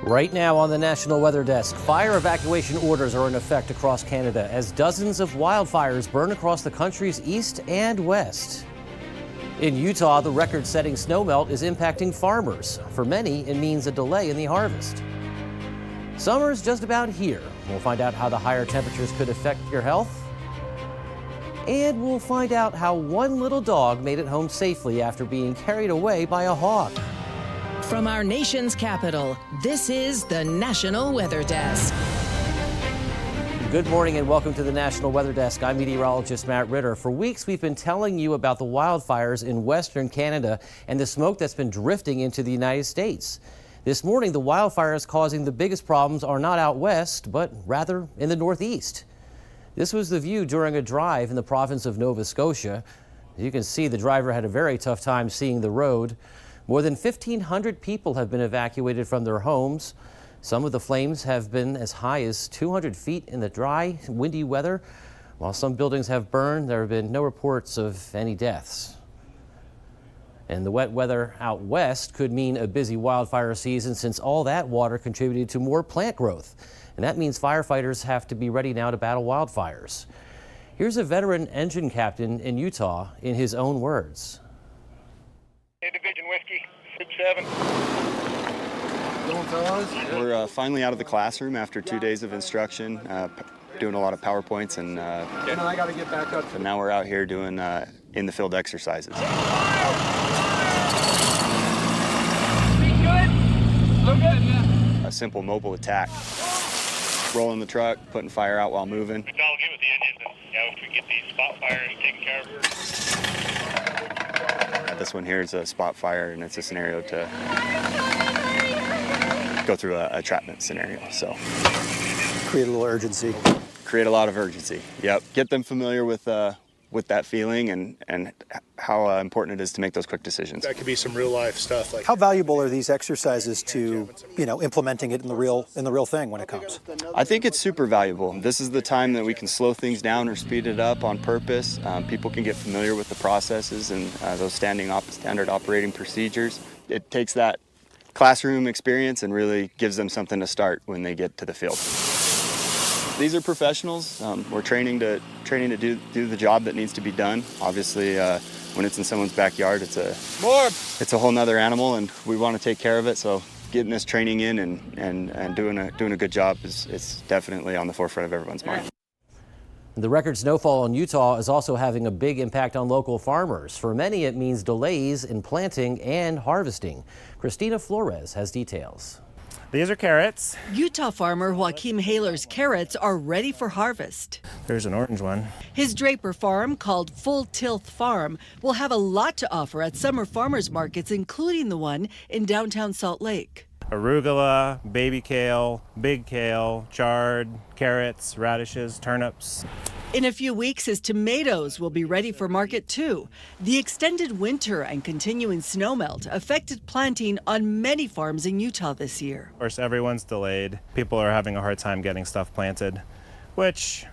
Right now on the National Weather Desk, fire evacuation orders are in effect across Canada as dozens of wildfires burn across the country's east and west. In Utah, the record-setting snowmelt is impacting farmers. For many, it means a delay in the harvest. Summer's just about here. We'll find out how the higher temperatures could affect your health. And we'll find out how one little dog made it home safely after being carried away by a hawk. From our nation's capital, this is the National Weather Desk. Good morning and welcome to the National Weather Desk. I'm meteorologist Matt Ritter. For weeks, we've been telling you about the wildfires in Western Canada and the smoke that's been drifting into the United States. This morning, the wildfires causing the biggest problems are not out west, but rather in the Northeast. This was the view during a drive in the province of Nova Scotia. As you can see, the driver had a very tough time seeing the road. More than 1,500 people have been evacuated from their homes. Some of the flames have been as high as 200 feet in the dry, windy weather. While some buildings have burned, there have been no reports of any deaths. And the wet weather out west could mean a busy wildfire season since all that water contributed to more plant growth. And that means firefighters have to be ready now to battle wildfires. Here's a veteran engine captain in Utah in his own words. Hey, Division Whiskey, 6-7. We're finally out of the classroom after 2 days of instruction, doing a lot of PowerPoints, and I got to get back up. so now we're out here doing in-the-field exercises. A simple mobile attack. Rolling the truck, putting fire out while moving. It's all good with the engines, and if we get these spot fires taken care of. This one here is a spot fire, and it's a scenario to go through a trapment scenario. So create a little urgency. Create a lot of urgency. Yep. Get them familiar with that feeling and how important it is to make those quick decisions. That could be some real life stuff. Like How valuable are these exercises to, implementing it in the real thing when it comes? I think it's super valuable. This is the time that we can slow things down or speed it up on purpose. People can get familiar with the processes and those standard operating procedures. It takes that classroom experience and really gives them something to start when they get to the field. These are professionals. We're training to do the job that needs to be done. Obviously, when it's in someone's backyard, it's a whole nother animal, and we want to take care of it. So getting this training in and doing a good job is definitely on the forefront of everyone's mind. The record snowfall in Utah is also having a big impact on local farmers. For many, it means delays in planting and harvesting. Christina Flores has details. These are carrots. Utah farmer Joaquim Haler's carrots are ready for harvest. There's an orange one. His Draper farm, called Full Tilth Farm, will have a lot to offer at summer farmers markets, including the one in downtown Salt Lake. Arugula, baby kale, big kale, chard, carrots, radishes, turnips. In a few weeks, his tomatoes will be ready for market too. The extended winter and continuing snowmelt affected planting on many farms in Utah this year. Of course, everyone's delayed. People are having a hard time getting stuff planted, which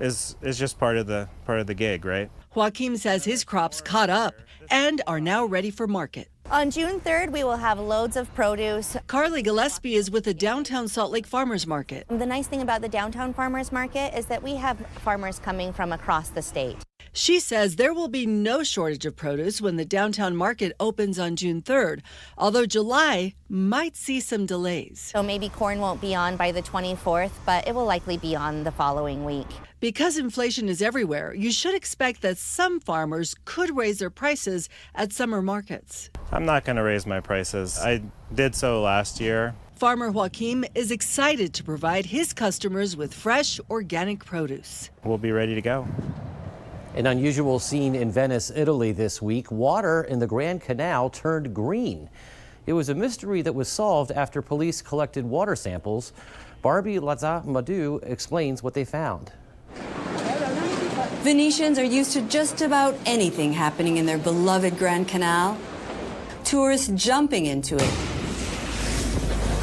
is just part of the gig, right? Joaquim says his crops caught up and are now ready for market. On June 3rd, we will have loads of produce. Carly Gillespie is with the downtown Salt Lake Farmers Market. The nice thing about the downtown farmers market is that we have farmers coming from across the state. She says there will be no shortage of produce when the downtown market opens on June 3rd, although July might see some delays. So maybe corn won't be on by the 24th, but it will likely be on the following week. Because inflation is everywhere, you should expect that some farmers could raise their prices at summer markets. I'm not going to raise my prices. I did so last year. Farmer Joaquim is excited to provide his customers with fresh, organic produce. We'll be ready to go. An unusual scene in Venice, Italy this week. Water in the Grand Canal turned green. It was a mystery that was solved after police collected water samples. Barbie Lazza-Madu explains what they found. Venetians are used to just about anything happening in their beloved Grand Canal. Tourists jumping into it,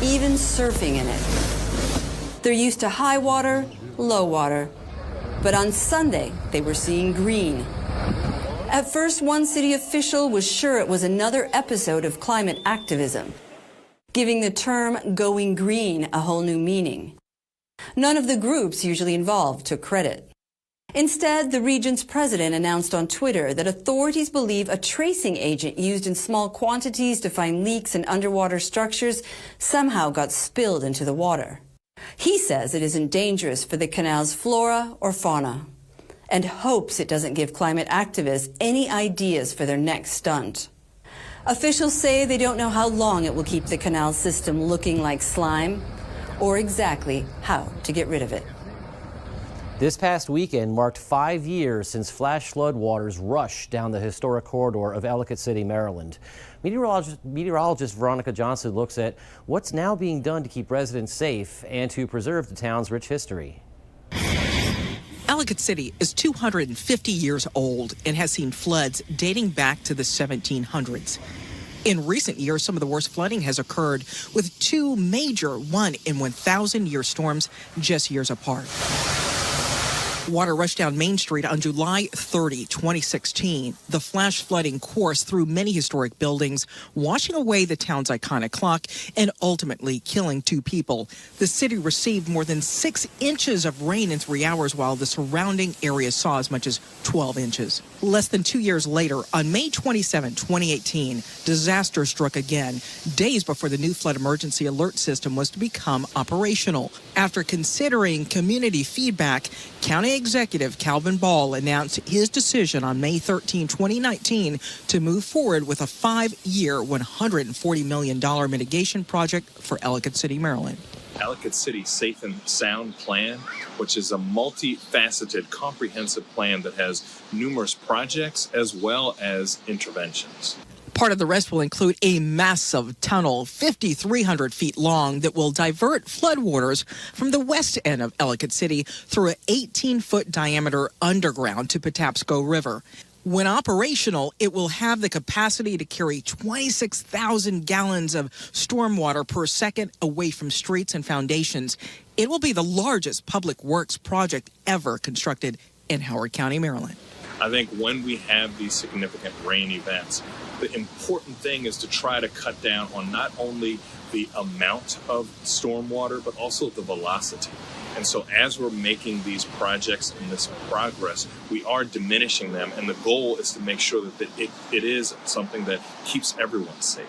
even surfing in it. They're used to high water, low water. But on Sunday, they were seeing green. At first, one city official was sure it was another episode of climate activism. giving the term going green a whole new meaning. None of the groups usually involved took credit. Instead, the region's president announced on Twitter that authorities believe a tracing agent used in small quantities to find leaks in underwater structures somehow got spilled into the water. He says it isn't dangerous for the canal's flora or fauna, and hopes it doesn't give climate activists any ideas for their next stunt. Officials say they don't know how long it will keep the canal system looking like slime, or exactly how to get rid of it. This past weekend marked 5 years since flash flood waters rushed down the historic corridor of Ellicott City, Maryland. Meteorologist Veronica Johnson looks at what's now being done to keep residents safe and to preserve the town's rich history. Ellicott City is 250 years old and has seen floods dating back to the 1700s. In recent years, some of the worst flooding has occurred, with two major 1-in-1,000-year storms just years apart. Water rushed down Main Street on July 30, 2016. The flash flooding coursed through many historic buildings, washing away the town's iconic clock and ultimately killing 2 people. The city received more than 6 inches of rain in 3 hours, while the surrounding area saw as much as 12 inches. Less than 2 years later, on May 27, 2018, disaster struck again, days before the new flood emergency alert system was to become operational. After considering community feedback, County Executive Calvin Ball announced his decision on May 13, 2019 to move forward with a 5-year, $140 million mitigation project for Ellicott City, Maryland. Ellicott City Safe and Sound Plan, which is a multifaceted, comprehensive plan that has numerous projects as well as interventions. Part of the rest will include a massive tunnel, 5,300 feet long, that will divert floodwaters from the west end of Ellicott City through an 18-foot diameter underground to Patapsco River. When operational, it will have the capacity to carry 26,000 gallons of stormwater per second away from streets and foundations. It will be the largest public works project ever constructed in Howard County, Maryland. I think when we have these significant rain events, the important thing is to try to cut down on not only the amount of stormwater, but also the velocity. And so as we're making these projects and this progress, we are diminishing them. And the goal is to make sure that it is something that keeps everyone safe.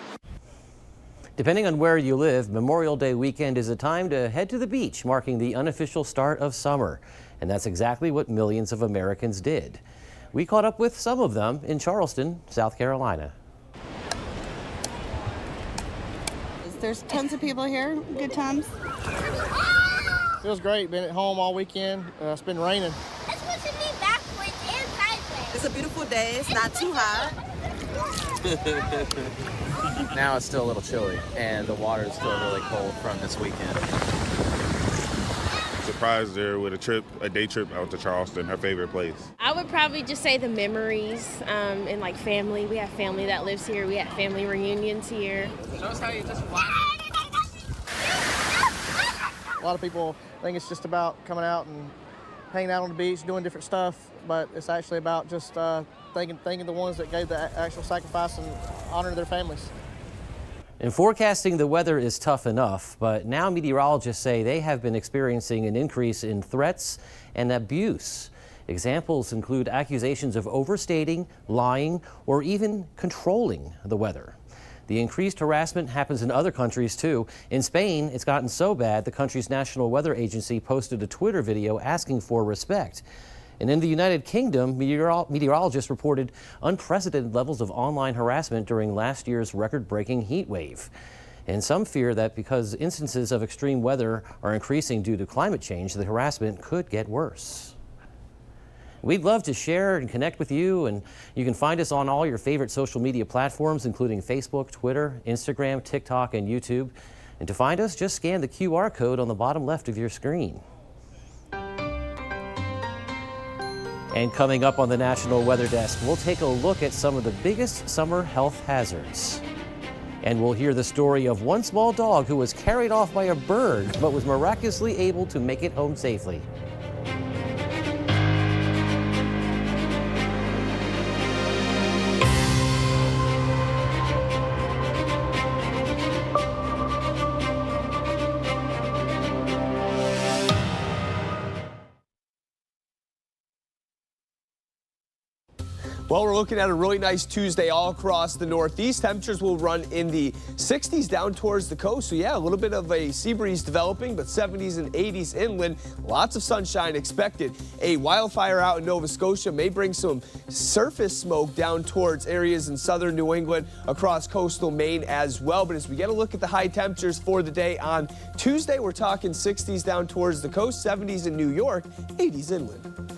Depending on where you live, Memorial Day weekend is a time to head to the beach, marking the unofficial start of summer. And that's exactly what millions of Americans did. We caught up with some of them in Charleston, South Carolina. There's tons of people here. Good times. Feels great. Been at home all weekend. It's been raining. It's supposed to be backwards and sideways. It's a beautiful day. It's not too hot. Now it's still a little chilly, and the water is still really cold from this weekend. Surprised her with a day trip out to Charleston, her favorite place. I would probably just say the memories and like family. We have family that lives here. We have family reunions here. Show us how you just watch. A lot of people think it's just about coming out and hanging out on the beach, doing different stuff, but it's actually about just thanking the ones that gave the actual sacrifice and honoring their families. And forecasting the weather is tough enough, but now meteorologists say they have been experiencing an increase in threats and abuse. Examples include accusations of overstating, lying, or even controlling the weather. The increased harassment happens in other countries too. In Spain, it's gotten so bad the country's National Weather Agency posted a Twitter video asking for respect. And in the United Kingdom, meteorologists reported unprecedented levels of online harassment during last year's record-breaking heat wave. And some fear that because instances of extreme weather are increasing due to climate change, the harassment could get worse. We'd love to share and connect with you, and you can find us on all your favorite social media platforms, including Facebook, Twitter, Instagram, TikTok, and YouTube. And to find us, just scan the QR code on the bottom left of your screen. And coming up on the National Weather Desk, we'll take a look at some of the biggest summer health hazards. And we'll hear the story of one small dog who was carried off by a bird, but was miraculously able to make it home safely. Well, we're looking at a really nice Tuesday all across the Northeast. Temperatures will run in the 60s down towards the coast. So yeah, a little bit of a sea breeze developing, but 70s and 80s inland. Lots of sunshine expected. A wildfire out in Nova Scotia may bring some surface smoke down towards areas in southern New England, across coastal Maine as well. But as we get a look at the high temperatures for the day on Tuesday, we're talking 60s down towards the coast, 70s in New York, 80s inland.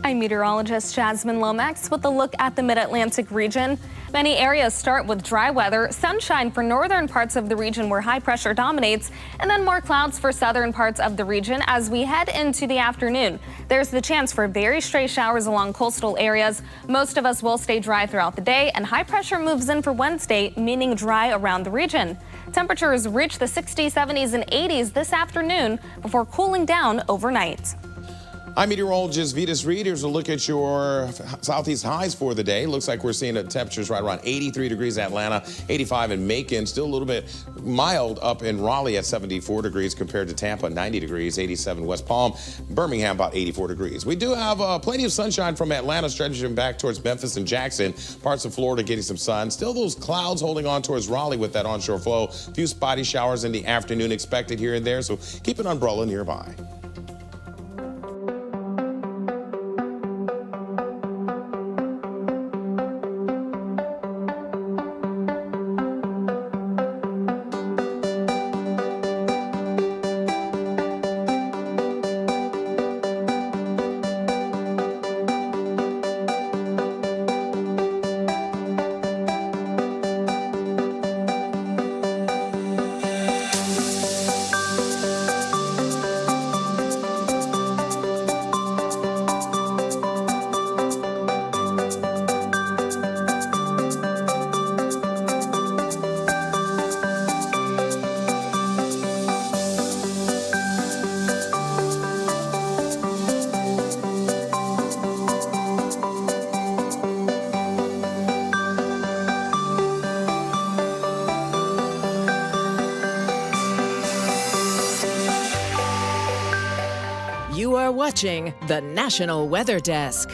I'm meteorologist Jasmine Lomax with a look at the mid-Atlantic region. Many areas start with dry weather, sunshine for northern parts of the region where high pressure dominates, and then more clouds for southern parts of the region as we head into the afternoon. There's the chance for very stray showers along coastal areas. Most of us will stay dry throughout the day, and high pressure moves in for Wednesday, meaning dry around the region. Temperatures reach the 60s, 70s, and 80s this afternoon before cooling down overnight. I'm meteorologist Vitas Reed. Here's a look at your southeast highs for the day. Looks like we're seeing temperatures right around 83 degrees Atlanta, 85 in Macon. Still a little bit mild up in Raleigh at 74 degrees compared to Tampa, 90 degrees, 87 West Palm. Birmingham, about 84 degrees. We do have plenty of sunshine from Atlanta stretching back towards Memphis and Jackson. Parts of Florida getting some sun. Still those clouds holding on towards Raleigh with that onshore flow. A few spotty showers in the afternoon expected here and there, so keep an umbrella nearby. You are watching the National Weather Desk.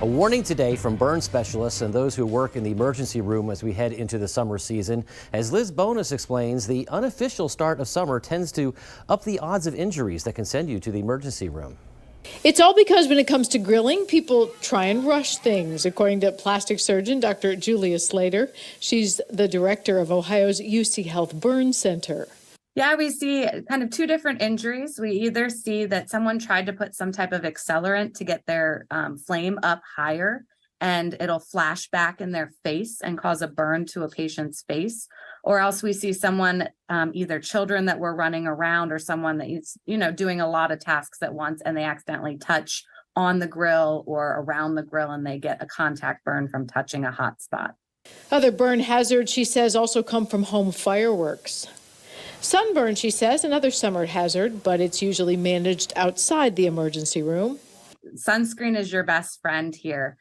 A warning today from burn specialists and those who work in the emergency room as we head into the summer season. As Liz Bonus explains, the unofficial start of summer tends to up the odds of injuries that can send you to the emergency room. It's all because when it comes to grilling, people try and rush things, according to plastic surgeon Dr. Julia Slater. She's the director of Ohio's UC Health Burn Center. Yeah, we see kind of two different injuries. We either see that someone tried to put some type of accelerant to get their flame up higher, and it'll flash back in their face and cause a burn to a patient's face. Or else we see someone, either children that were running around or someone that is, doing a lot of tasks at once, and they accidentally touch on the grill or around the grill, and they get a contact burn from touching a hot spot. Other burn hazards, she says, also come from home fireworks. Sunburn, she says, another summer hazard, but it's usually managed outside the emergency room. Sunscreen is your best friend here.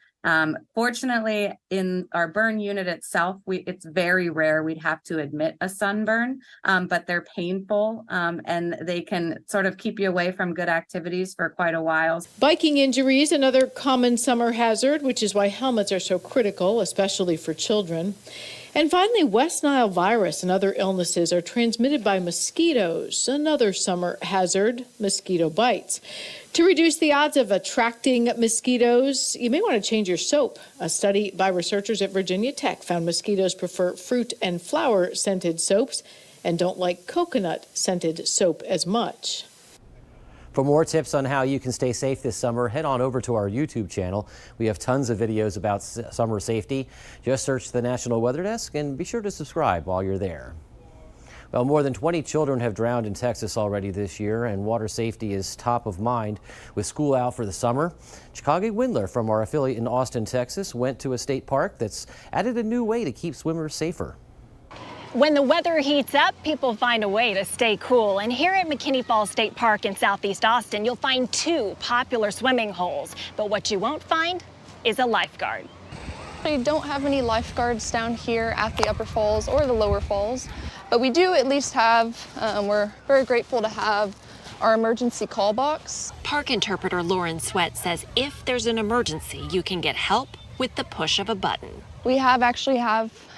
Fortunately, in our burn unit itself, it's very rare we'd have to admit a sunburn, but they're painful and they can sort of keep you away from good activities for quite a while. Biking injuries, another common summer hazard, which is why helmets are so critical, especially for children. And finally, West Nile virus and other illnesses are transmitted by mosquitoes, another summer hazard, mosquito bites. To reduce the odds of attracting mosquitoes, you may want to change your soap. A study by researchers at Virginia Tech found mosquitoes prefer fruit and flower scented soaps and don't like coconut scented soap as much. For more tips on how you can stay safe this summer, head on over to our YouTube channel. We have tons of videos about summer safety. Just search the National Weather Desk and be sure to subscribe while you're there. Well, more than 20 children have drowned in Texas already this year, and water safety is top of mind with school out for the summer. Chicago Windler from our affiliate in Austin, Texas, went to a state park that's added a new way to keep swimmers safer. When the weather heats up, people find a way to stay cool. And here at McKinney Falls State Park in Southeast Austin, you'll find two popular swimming holes. But what you won't find is a lifeguard. We don't have any lifeguards down here at the upper falls or the lower falls, but we do at least have, we're very grateful to have our emergency call box. Park interpreter Lauren Sweat says if there's an emergency, you can get help with the push of a button. We have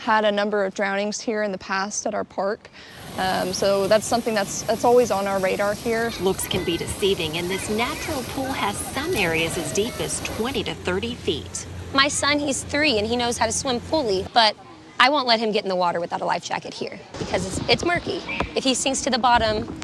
had a number of drownings here in the past at our park. So that's something that's always on our radar here. Looks can be deceiving, and this natural pool has some areas as deep as 20 to 30 feet. My son, he's 3 and he knows how to swim fully, but I won't let him get in the water without a life jacket here because it's murky. If he sinks to the bottom,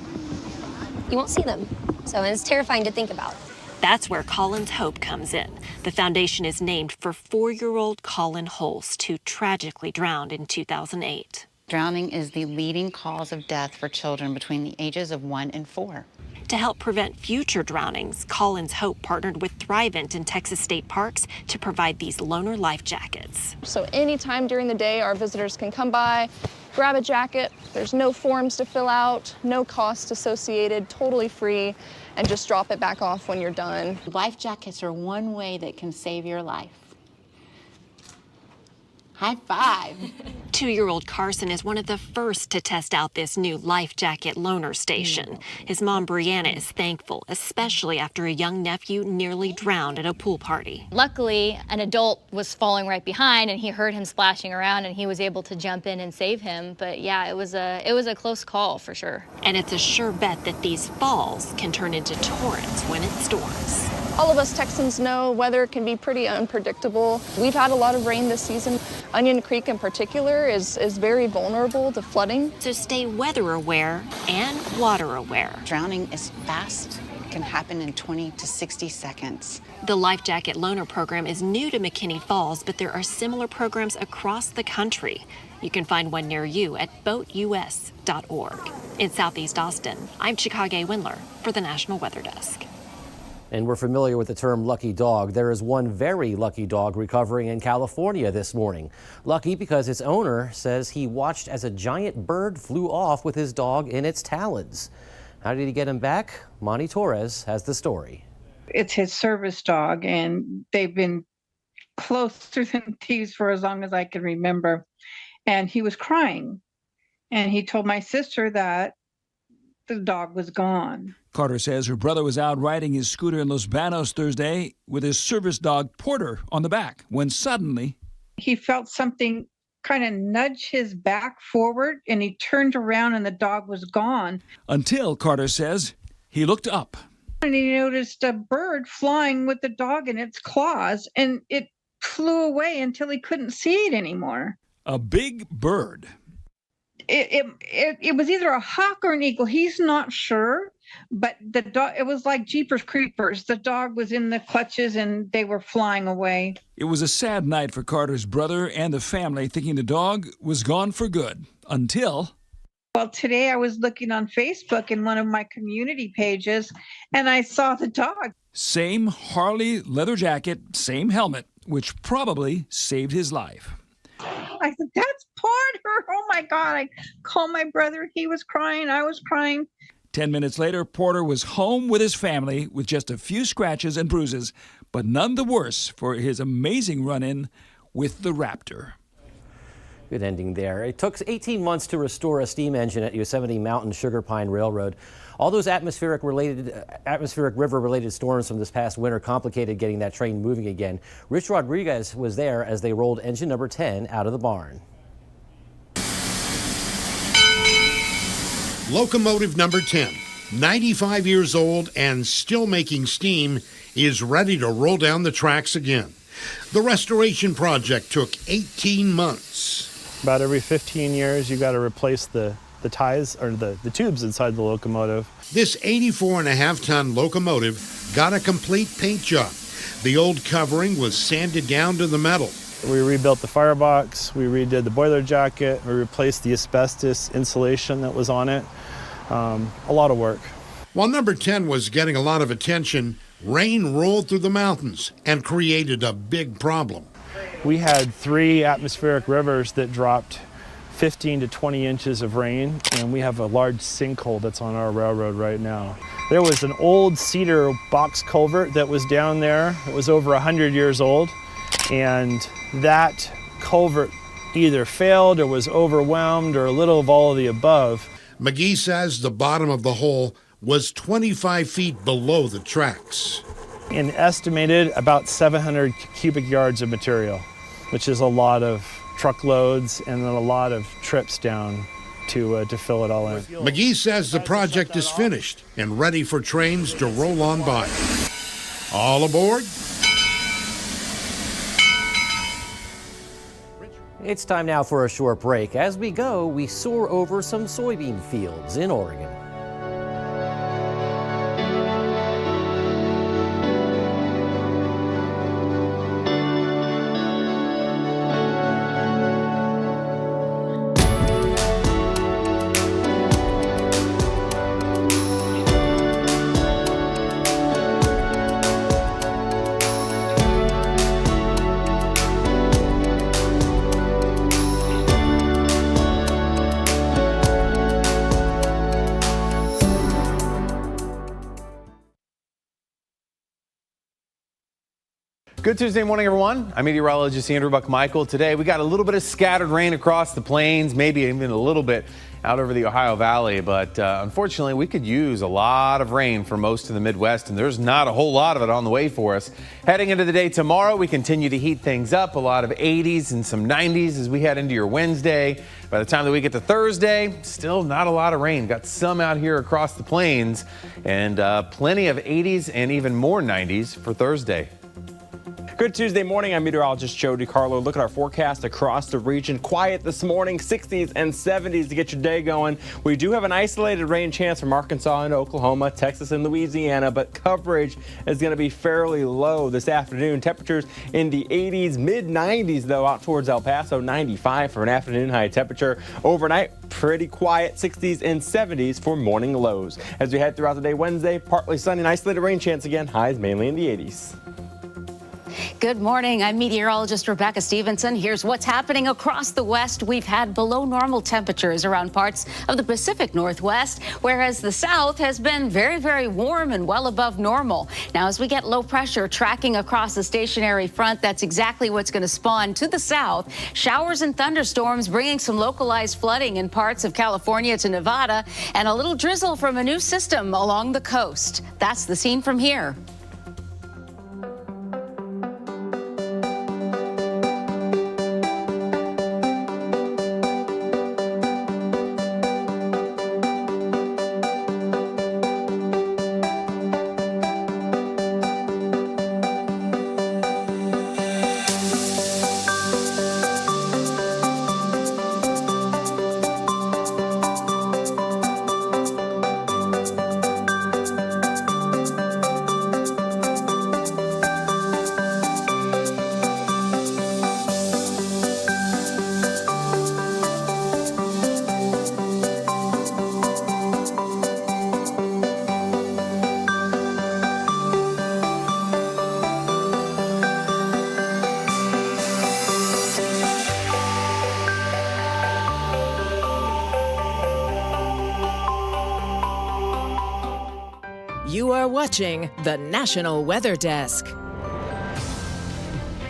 you won't see them. So it's terrifying to think about. That's where Colin's Hope comes in. The foundation is named for 4-year-old Colin Holst, who tragically drowned in 2008. Drowning is the leading cause of death for children between the ages of 1 and 4. To help prevent future drownings, Colin's Hope partnered with Thrivent in Texas State Parks to provide these loaner life jackets. So anytime during the day, our visitors can come by, grab a jacket. There's no forms to fill out, no cost associated, totally free, and just drop it back off when you're done. Life jackets are one way that can save your life. High five. 2-year-old Carson is one of the first to test out this new life jacket loaner station. His mom, Brianna, is thankful, especially after a young nephew nearly drowned at a pool party. Luckily, an adult was falling right behind and he heard him splashing around and he was able to jump in and save him. But yeah, it was a close call for sure. And it's a sure bet that these falls can turn into torrents when it storms. All of us Texans know weather can be pretty unpredictable. We've had a lot of rain this season. Onion Creek in particular is very vulnerable to flooding. So stay weather aware and water aware. Drowning is fast. It can happen in 20 to 60 seconds. The Life Jacket Loaner program is new to McKinney Falls, but there are similar programs across the country. You can find one near you at boatus.org. In Southeast Austin, I'm Chicago Windler for the National Weather Desk. And we're familiar with the term lucky dog. There is one very lucky dog recovering in California this morning. Lucky because its owner says he watched as a giant bird flew off with his dog in its talons. How did he get him back? Monty Torres has the story. It's his service dog, and they've been closer than thieves for as long as I can remember. And he was crying. And he told my sister that the dog was gone. Carter says her brother was out riding his scooter in Los Banos Thursday with his service dog Porter on the back when suddenly he felt something kind of nudge his back forward, and he turned around and the dog was gone. Until, Carter says, he looked up. And he noticed a bird flying with the dog in its claws, and it flew away until he couldn't see it anymore. A big bird. It was either a hawk or an eagle. He's not sure, but the dog, it was like Jeepers Creepers. The dog was in the clutches and they were flying away. It was a sad night for Carter's brother and the family, thinking the dog was gone for good until... Well, today I was looking on Facebook in one of my community pages and I saw the dog. Same Harley leather jacket, same helmet, which probably saved his life. I said, that's Porter. Oh, my God. I called my brother. He was crying. I was crying. 10 minutes later, Porter was home with his family with just a few scratches and bruises, but none the worse for his amazing run-in with the Raptor. Good ending there. It took 18 months to restore a steam engine at Yosemite Mountain Sugar Pine Railroad. All those atmospheric river-related storms from this past winter complicated getting that train moving again. Rich Rodriguez was there as they rolled engine number 10 out of the barn. Locomotive number 10, 95 years old and still making steam, is ready to roll down the tracks again. The restoration project took 18 months. About every 15 years, you got to replace the ties or the tubes inside the locomotive. This 84.5-ton locomotive got a complete paint job. The old covering was sanded down to the metal. We rebuilt the firebox, we redid the boiler jacket, we replaced the asbestos insulation that was on it. A lot of work. While number 10 was getting a lot of attention, rain rolled through the mountains and created a big problem. We had 3 atmospheric rivers that dropped 15 to 20 inches of rain, and we have a large sinkhole that's on our railroad right now. There was an old cedar box culvert that was down there. It was over 100 years old, and that culvert either failed or was overwhelmed or a little of all of the above. McGee says the bottom of the hole was 25 feet below the tracks. An estimated about 700 cubic yards of material, which is a lot of truckloads and then a lot of trips down to fill it all in. McGee says the project is finished and ready for trains to roll on by. All aboard. It's time now for a short break. As we go, we soar over some soybean fields in Oregon. Good Tuesday morning, everyone. I'm meteorologist Andrew Buck-Michael. Today, we got a little bit of scattered rain across the plains, maybe even a little bit out over the Ohio Valley. But unfortunately, we could use a lot of rain for most of the Midwest, and there's not a whole lot of it on the way for us. Heading into the day tomorrow, we continue to heat things up. A lot of 80s and some 90s as we head into your Wednesday. By the time that we get to Thursday, still not a lot of rain. Got some out here across the plains, and plenty of 80s and even more 90s for Thursday. Good Tuesday morning. I'm meteorologist Joe DiCarlo. Look at our forecast across the region. Quiet this morning, 60s and 70s to get your day going. We do have an isolated rain chance from Arkansas and Oklahoma, Texas and Louisiana, but coverage is going to be fairly low this afternoon. Temperatures in the 80s, mid-90s though, out towards El Paso, 95 for an afternoon high temperature. Overnight, pretty quiet, 60s and 70s for morning lows. As we head throughout the day Wednesday, partly sunny and isolated rain chance again, highs mainly in the 80s. Good morning. I'm meteorologist Rebecca Stevenson. Here's what's happening across the West. We've had below normal temperatures around parts of the Pacific Northwest, whereas the South has been very, very warm and well above normal. Now, as we get low pressure tracking across the stationary front, that's exactly what's going to spawn to the south. Showers and thunderstorms bringing some localized flooding in parts of California to Nevada, and a little drizzle from a new system along the coast. That's the scene from here. You are watching the National Weather Desk.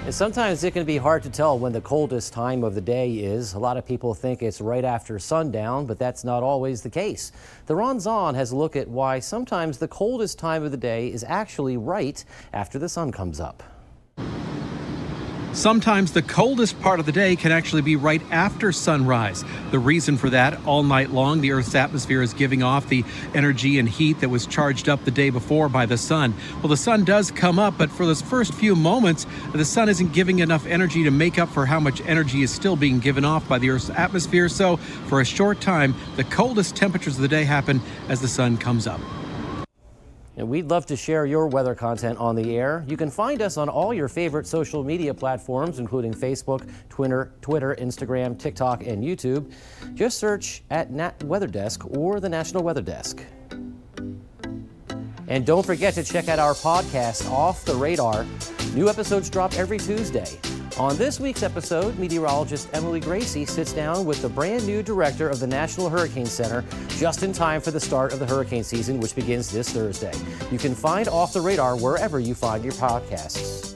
And sometimes it can be hard to tell when the coldest time of the day is. A lot of people think it's right after sundown, but that's not always the case. The Ron Zahn has a look at why sometimes the coldest time of the day is actually right after the sun comes up. Sometimes the coldest part of the day can actually be right after sunrise. The reason for that, all night long, the Earth's atmosphere is giving off the energy and heat that was charged up the day before by the sun. Well, the sun does come up, but for those first few moments, the sun isn't giving enough energy to make up for how much energy is still being given off by the Earth's atmosphere. So for a short time, the coldest temperatures of the day happen as the sun comes up. And we'd love to share your weather content on the air. You can find us on all your favorite social media platforms, including Facebook, Twitter, Instagram, TikTok, and YouTube. Just search at Weather Desk or the National Weather Desk. And don't forget to check out our podcast, Off the Radar. New episodes drop every Tuesday. On this week's episode, meteorologist Emily Gracie sits down with the brand new director of the National Hurricane Center just in time for the start of the hurricane season, which begins this Thursday. You can find Off the Radar wherever you find your podcasts.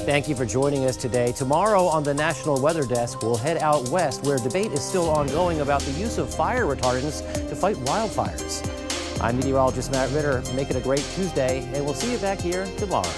Thank you for joining us today. Tomorrow on the National Weather Desk, we'll head out west where debate is still ongoing about the use of fire retardants to fight wildfires. I'm meteorologist Matt Ritter. Make it a great Tuesday, and we'll see you back here tomorrow.